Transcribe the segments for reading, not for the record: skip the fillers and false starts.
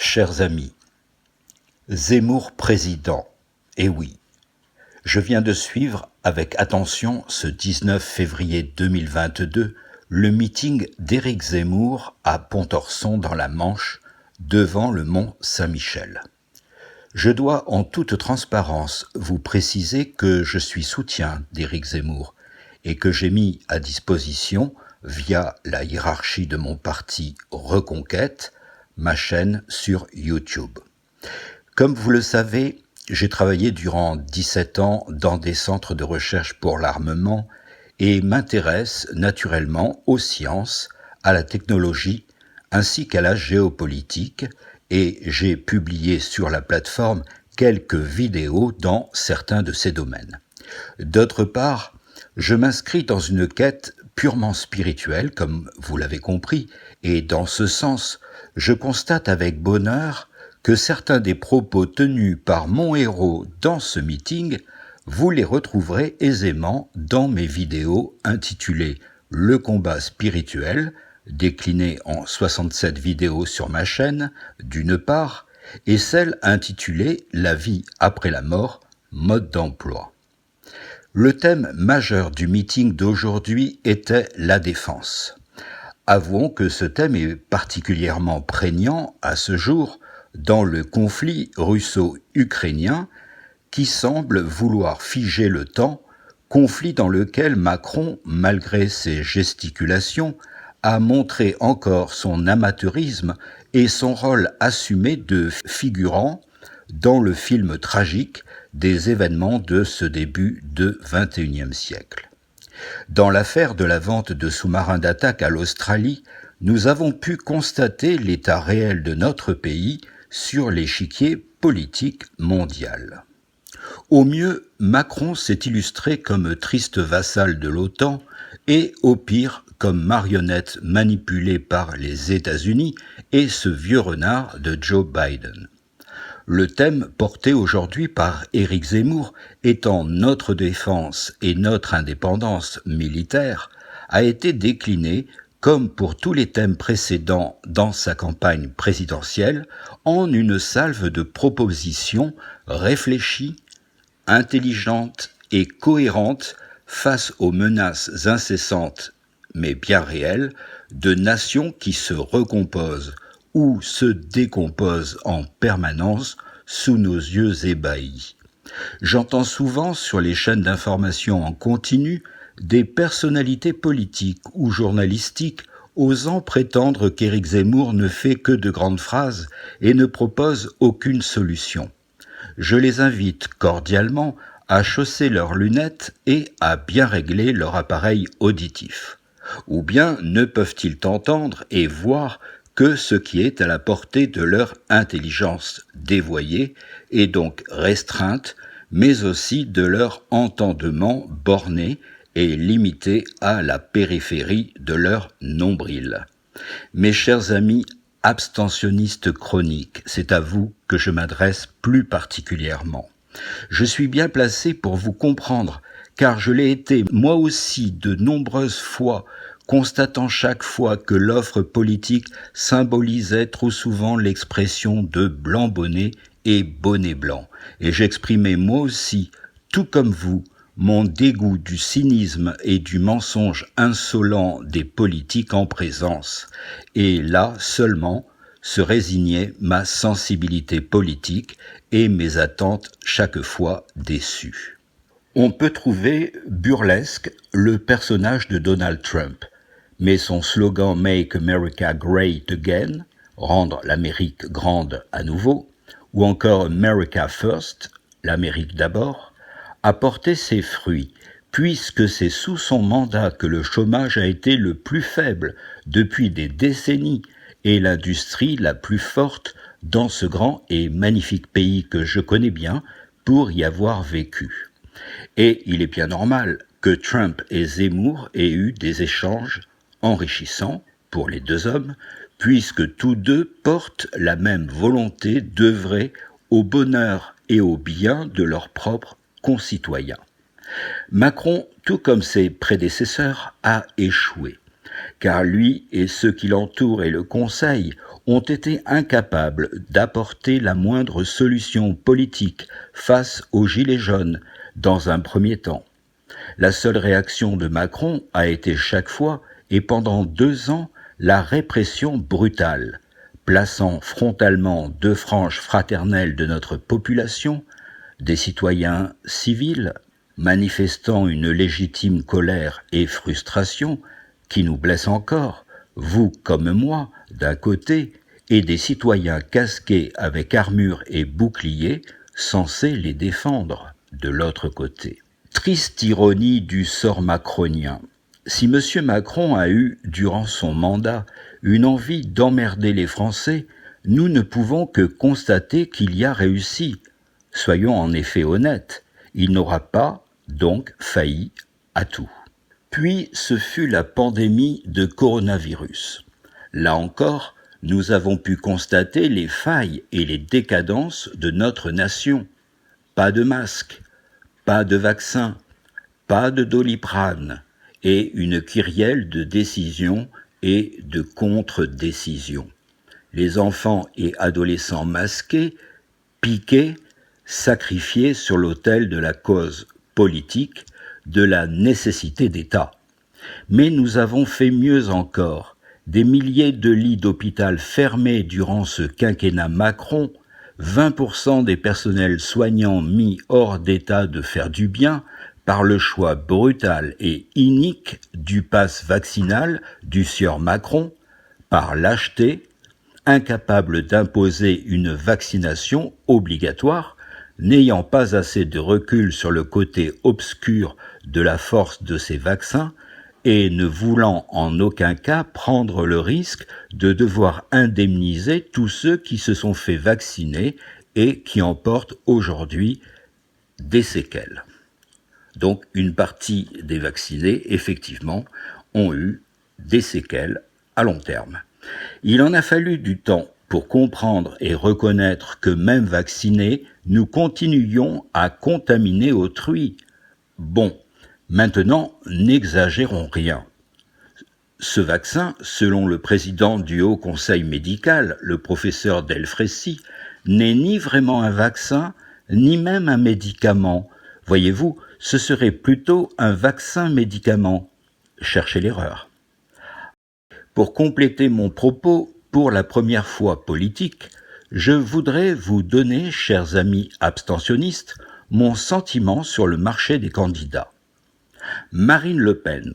Chers amis, Zemmour président, eh oui, je viens de suivre avec attention ce 19 février 2022 le meeting d'Éric Zemmour à Pontorson dans la Manche, devant le mont Saint-Michel. Je dois en toute transparence vous préciser que je suis soutien d'Éric Zemmour et que j'ai mis à disposition, via la hiérarchie de mon parti Reconquête, ma chaîne sur YouTube. Comme vous le savez, j'ai travaillé durant 17 ans dans des centres de recherche pour l'armement et m'intéresse naturellement aux sciences, à la technologie ainsi qu'à la géopolitique, et j'ai publié sur la plateforme quelques vidéos dans certains de ces domaines. D'autre part, je m'inscris dans une quête purement spirituelle, comme vous l'avez compris, et dans ce sens, je constate avec bonheur que certains des propos tenus par mon héros dans ce meeting, vous les retrouverez aisément dans mes vidéos intitulées « Le combat spirituel », déclinées en 67 vidéos sur ma chaîne, d'une part, et celle intitulée « La vie après la mort, mode d'emploi ». Le thème majeur du meeting d'aujourd'hui était la défense. Avouons que ce thème est particulièrement prégnant à ce jour dans le conflit russo-ukrainien qui semble vouloir figer le temps, conflit dans lequel Macron, malgré ses gesticulations, a montré encore son amateurisme et son rôle assumé de figurant dans le film tragique des événements de ce début de XXIe siècle. Dans l'affaire de la vente de sous-marins d'attaque à l'Australie, nous avons pu constater l'état réel de notre pays sur l'échiquier politique mondial. Au mieux, Macron s'est illustré comme triste vassal de l'OTAN et, au pire, comme marionnette manipulée par les États-Unis et ce vieux renard de Joe Biden. Le thème porté aujourd'hui par Éric Zemmour étant notre défense et notre indépendance militaire a été décliné, comme pour tous les thèmes précédents dans sa campagne présidentielle, en une salve de propositions réfléchies, intelligentes et cohérentes face aux menaces incessantes, mais bien réelles, de nations qui se recomposent ou se décompose en permanence sous nos yeux ébahis. J'entends souvent sur les chaînes d'information en continu des personnalités politiques ou journalistiques osant prétendre qu'Éric Zemmour ne fait que de grandes phrases et ne propose aucune solution. Je les invite cordialement à chausser leurs lunettes et à bien régler leur appareil auditif. Ou bien ne peuvent-ils entendre et voir que ce qui est à la portée de leur intelligence dévoyée et donc restreinte, mais aussi de leur entendement borné et limité à la périphérie de leur nombril. Mes chers amis abstentionnistes chroniques, c'est à vous que je m'adresse plus particulièrement. Je suis bien placé pour vous comprendre, car je l'ai été moi aussi de nombreuses fois, constatant chaque fois que l'offre politique symbolisait trop souvent l'expression de blanc bonnet et bonnet blanc. Et j'exprimais moi aussi, tout comme vous, mon dégoût du cynisme et du mensonge insolent des politiques en présence. Et là seulement se résignait ma sensibilité politique et mes attentes chaque fois déçues. On peut trouver burlesque le personnage de Donald Trump, mais son slogan « Make America Great Again », rendre l'Amérique grande à nouveau, ou encore « America First », l'Amérique d'abord, a porté ses fruits, puisque c'est sous son mandat que le chômage a été le plus faible depuis des décennies et l'industrie la plus forte dans ce grand et magnifique pays que je connais bien pour y avoir vécu. Et il est bien normal que Trump et Zemmour aient eu des échanges enrichissants pour les deux hommes, puisque tous deux portent la même volonté d'œuvrer au bonheur et au bien de leurs propres concitoyens. Macron, tout comme ses prédécesseurs, a échoué, car lui et ceux qui l'entourent et le conseillent ont été incapables d'apporter la moindre solution politique face aux Gilets jaunes dans un premier temps. La seule réaction de Macron a été chaque fois et pendant 2 ans la répression brutale, plaçant frontalement 2 franges fraternelles de notre population, des citoyens civils manifestant une légitime colère et frustration qui nous blesse encore, vous comme moi, d'un côté, et des citoyens casqués avec armure et boucliers censés les défendre de l'autre côté. Triste ironie du sort macronien. Si M. Macron a eu, durant son mandat, une envie d'emmerder les Français, nous ne pouvons que constater qu'il y a réussi. Soyons en effet honnêtes, il n'aura pas, donc, failli à tout. Puis ce fut la pandémie de coronavirus. Là encore, nous avons pu constater les failles et les décadences de notre nation. Pas de masques, pas de vaccins, pas de Doliprane, et une kyrielle de décisions et de contre-décisions. Les enfants et adolescents masqués, piqués, sacrifiés sur l'autel de la cause politique, de la nécessité d'État. Mais nous avons fait mieux encore. Des milliers de lits d'hôpital fermés durant ce quinquennat Macron, 20% des personnels soignants mis hors d'état de faire du bien par le choix brutal et inique du pass vaccinal du sieur Macron, par lâcheté, incapable d'imposer une vaccination obligatoire, n'ayant pas assez de recul sur le côté obscur de la force de ces vaccins et ne voulant en aucun cas prendre le risque de devoir indemniser tous ceux qui se sont fait vacciner et qui en portent aujourd'hui des séquelles. Donc une partie des vaccinés, effectivement, ont eu des séquelles à long terme. Il en a fallu du temps pour comprendre et reconnaître que même vaccinés, nous continuions à contaminer autrui. Bon, maintenant, n'exagérons rien. Ce vaccin, selon le président du Haut Conseil médical, le professeur Delfraissy, n'est ni vraiment un vaccin, ni même un médicament. Voyez-vous, ce serait plutôt un vaccin-médicament. Cherchez l'erreur. Pour compléter mon propos, pour la première fois politique, je voudrais vous donner, chers amis abstentionnistes, mon sentiment sur le marché des candidats. Marine Le Pen,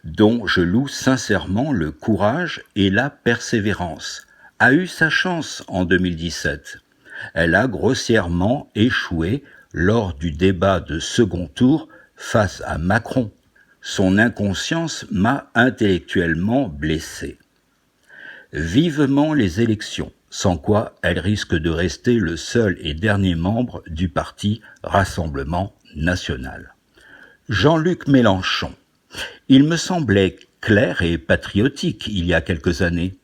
dont je loue sincèrement le courage et la persévérance, a eu sa chance en 2017. Elle a grossièrement échoué lors du débat de second tour face à Macron. Son inconscience m'a intellectuellement blessé. Vivement les élections, sans quoi elle risque de rester le seul et dernier membre du parti Rassemblement national. Jean-Luc Mélenchon. Il me semblait clair et patriotique il y a quelques années,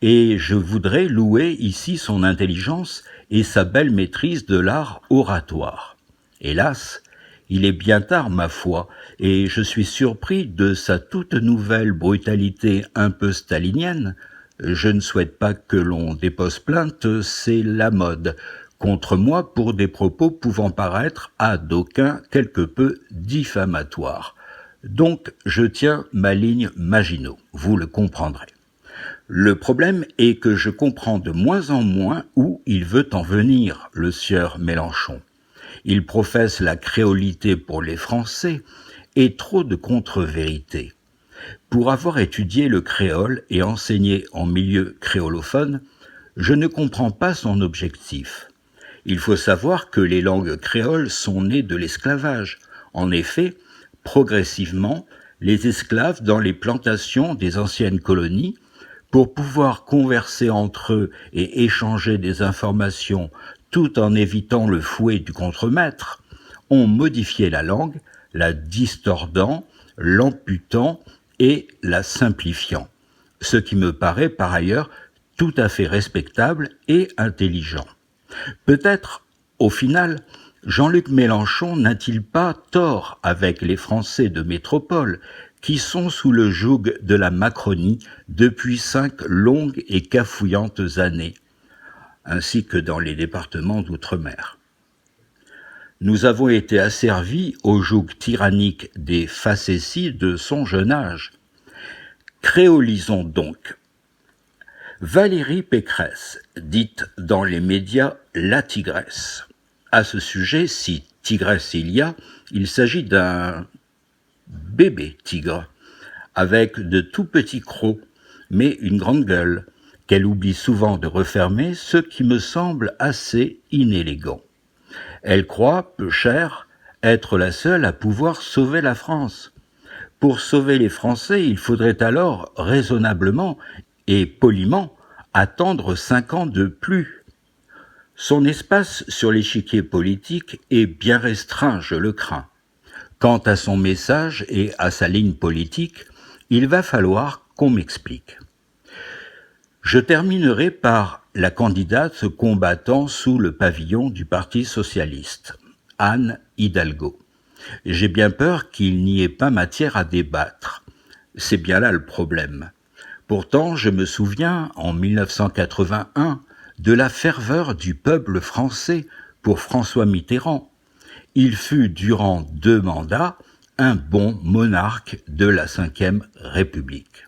et je voudrais louer ici son intelligence et sa belle maîtrise de l'art oratoire. Hélas, il est bien tard, ma foi, et je suis surpris de sa toute nouvelle brutalité un peu stalinienne. Je ne souhaite pas que l'on dépose plainte, c'est la mode, contre moi pour des propos pouvant paraître à d'aucuns quelque peu diffamatoires. Donc je tiens ma ligne Maginot, vous le comprendrez. Le problème est que je comprends de moins en moins où il veut en venir, le sieur Mélenchon. Il professe la créolité pour les Français et trop de contre-vérités. Pour avoir étudié le créole et enseigné en milieu créolophone, je ne comprends pas son objectif. Il faut savoir que les langues créoles sont nées de l'esclavage. En effet, progressivement, les esclaves dans les plantations des anciennes colonies, pour pouvoir converser entre eux et échanger des informations tout en évitant le fouet du contremaître, ont modifié la langue, la distordant, l'amputant et la simplifiant, ce qui me paraît par ailleurs tout à fait respectable et intelligent. Peut-être, au final, Jean-Luc Mélenchon n'a-t-il pas tort avec les Français de métropole qui sont sous le joug de la Macronie depuis 5 longues et cafouillantes années, ainsi que dans les départements d'outre-mer. Nous avons été asservis au joug tyrannique des facéties de son jeune âge. Créolisons donc. Valérie Pécresse, dite dans les médias la tigresse. À ce sujet, si tigresse il s'agit d'un bébé tigre, avec de tout petits crocs, mais une grande gueule, qu'elle oublie souvent de refermer, ce qui me semble assez inélégant. Elle croit, peu cher, être la seule à pouvoir sauver la France. Pour sauver les Français, il faudrait alors raisonnablement et poliment attendre 5 ans de plus. Son espace sur l'échiquier politique est bien restreint, je le crains. Quant à son message et à sa ligne politique, il va falloir qu'on m'explique. Je terminerai par la candidate combattant sous le pavillon du Parti socialiste, Anne Hidalgo. J'ai bien peur qu'il n'y ait pas matière à débattre. C'est bien là le problème. Pourtant, je me souviens, en 1981, de la ferveur du peuple français pour François Mitterrand. Il fut, durant 2 mandats, un bon monarque de la Ve République.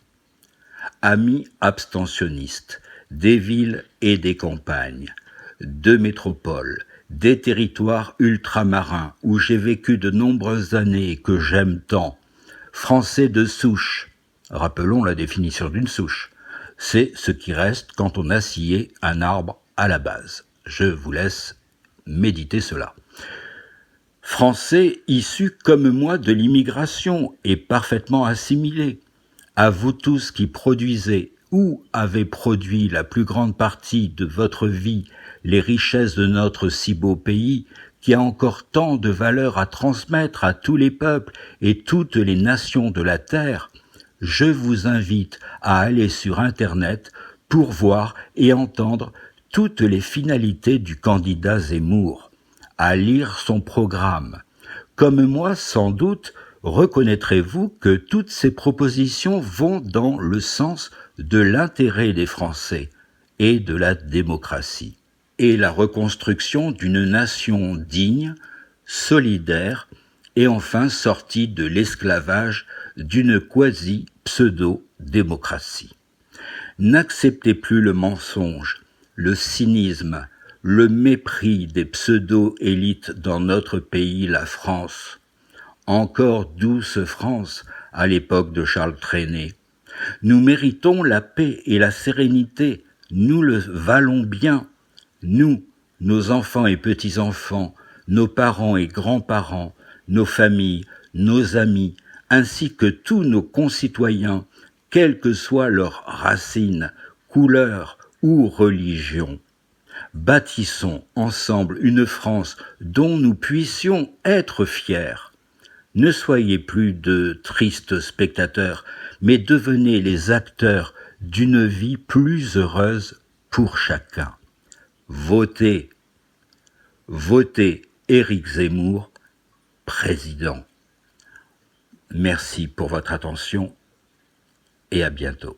Amis abstentionnistes, des villes et des campagnes, de métropoles, des territoires ultramarins où j'ai vécu de nombreuses années et que j'aime tant, Français de souche, rappelons la définition d'une souche, c'est ce qui reste quand on a scié un arbre à la base. Je vous laisse méditer cela. Français issus comme moi de l'immigration et parfaitement assimilés, à vous tous qui produisez ou avez produit la plus grande partie de votre vie les richesses de notre si beau pays, qui a encore tant de valeur à transmettre à tous les peuples et toutes les nations de la terre, je vous invite à aller sur Internet pour voir et entendre toutes les finalités du candidat Zemmour, à lire son programme. Comme moi, sans doute, reconnaîtrez-vous que toutes ces propositions vont dans le sens de l'intérêt des Français et de la démocratie, et la reconstruction d'une nation digne, solidaire et enfin sortie de l'esclavage d'une quasi-pseudo-démocratie. N'acceptez plus le mensonge, le cynisme, le mépris des pseudo-élites dans notre pays, la France. Encore douce France à l'époque de Charles Trenet. Nous méritons la paix et la sérénité, nous le valons bien. Nous, nos enfants et petits-enfants, nos parents et grands-parents, nos familles, nos amis, ainsi que tous nos concitoyens, quelles que soient leurs racines, couleurs ou religions. Bâtissons ensemble une France dont nous puissions être fiers. Ne soyez plus de tristes spectateurs, mais devenez les acteurs d'une vie plus heureuse pour chacun. Votez Éric Zemmour, président. Merci pour votre attention et à bientôt.